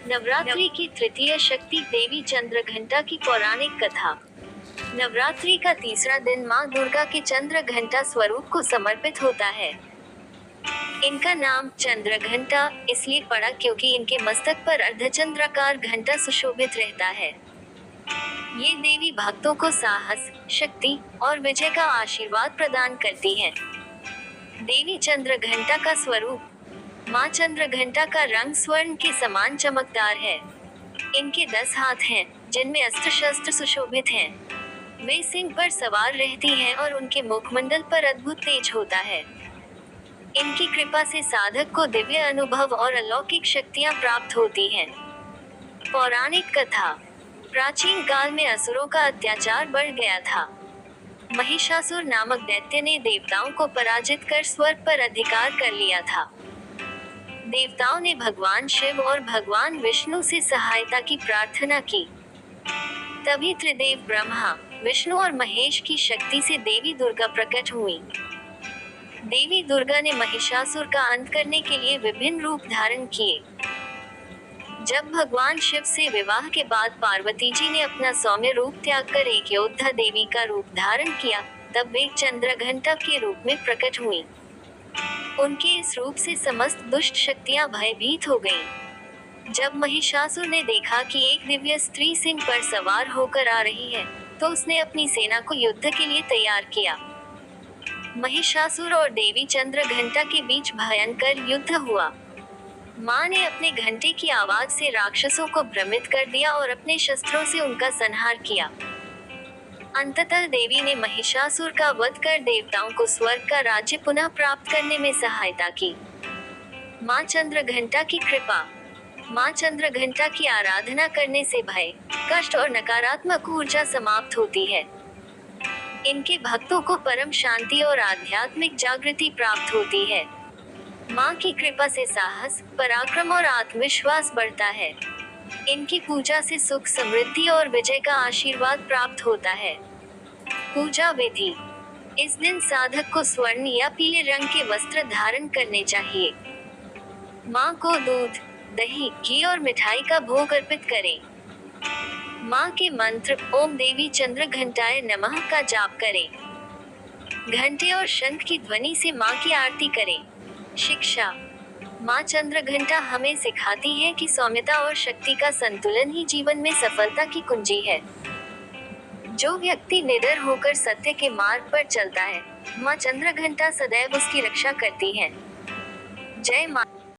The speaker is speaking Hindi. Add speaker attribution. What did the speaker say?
Speaker 1: नवरात्रि की तृतीय शक्ति देवी चंद्रघंटा की पौराणिक कथा। नवरात्रि का तीसरा दिन माँ दुर्गा के चंद्रघंटा स्वरूप को समर्पित होता है। इनका नाम चंद्रघंटा इसलिए पड़ा क्योंकि इनके मस्तक पर अर्धचंद्राकार घंटा सुशोभित रहता है। ये देवी भक्तों को साहस, शक्ति और विजय का आशीर्वाद प्रदान करती हैं। देवी चंद्रघंटा का स्वरूप। माँ चंद्रघंटा का रंग स्वर्ण के समान चमकदार है। इनके 10 हाथ हैं, जिनमें अस्त्र शस्त्र सुशोभित हैं। वे सिंह पर सवार रहती हैं और उनके मुखमंडल पर अद्भुत तेज होता है। इनकी कृपा से साधक को दिव्य अनुभव और अलौकिक शक्तियां प्राप्त होती हैं। पौराणिक कथा। प्राचीन काल में असुरों का अत्याचार बढ़ गया था। महिषासुर नामक दैत्य ने देवताओं को पराजित कर स्वर्ग पर अधिकार कर लिया था। देवताओं ने भगवान शिव और भगवान विष्णु से सहायता की प्रार्थना की। तभी त्रिदेव ब्रह्मा, विष्णु और महेश की शक्ति से देवी दुर्गा प्रकट हुई। देवी दुर्गा ने महिषासुर का अंत करने के लिए विभिन्न रूप धारण किए। जब भगवान शिव से विवाह के बाद पार्वती जी ने अपना सौम्य रूप त्याग कर एक योद्धा देवी का रूप धारण किया, तब वे चंद्रघंटा के रूप में प्रकट हुई। उनके इस रूप से समस्त दुष्ट शक्तियां भयभीत हो गईं। जब महिषासुर ने देखा कि एक दिव्य स्त्री सिंह पर सवार होकर आ रही है, तो उसने अपनी सेना को युद्ध के लिए तैयार किया। महिषासुर और देवी चंद्रघंटा के बीच भयंकर युद्ध हुआ। माँ ने अपने घंटे की आवाज से राक्षसों को भ्रमित कर दिया और अपने शस्त्रों से उनका संहार किया। अंततः देवी ने महिषासुर का वध कर देवताओं को स्वर्ग का राज्य पुनः प्राप्त करने में सहायता की। माँ चंद्रघंटा की कृपा। माँ चंद्रघंटा की आराधना करने से भय, कष्ट और नकारात्मक ऊर्जा समाप्त होती है। इनके भक्तों को परम शांति और आध्यात्मिक जागृति प्राप्त होती है। माँ की कृपा से साहस, पराक्रम और आत्मविश्वास बढ़ता है। इनकी पूजा से सुख, समृद्धि और विजय का आशीर्वाद प्राप्त होता है। पूजा विधि। इस दिन साधक को स्वर्ण या पीले रंग के वस्त्र धारण करने चाहिए। माँ को दूध, दही, घी और मिठाई का भोग अर्पित करें। माँ के मंत्र ओम देवी चंद्रघंटाय नमः का जाप करें। घंटे और शंख की ध्वनि से माँ की आरती करें। शिक्षा। माँ चंद्रघंटा हमें सिखाती है कि सौम्यता और शक्ति का संतुलन ही जीवन में सफलता की कुंजी है। जो व्यक्ति निडर होकर सत्य के मार्ग पर चलता है, माँ चंद्रघंटा सदैव उसकी रक्षा करती हैं। जय माँ।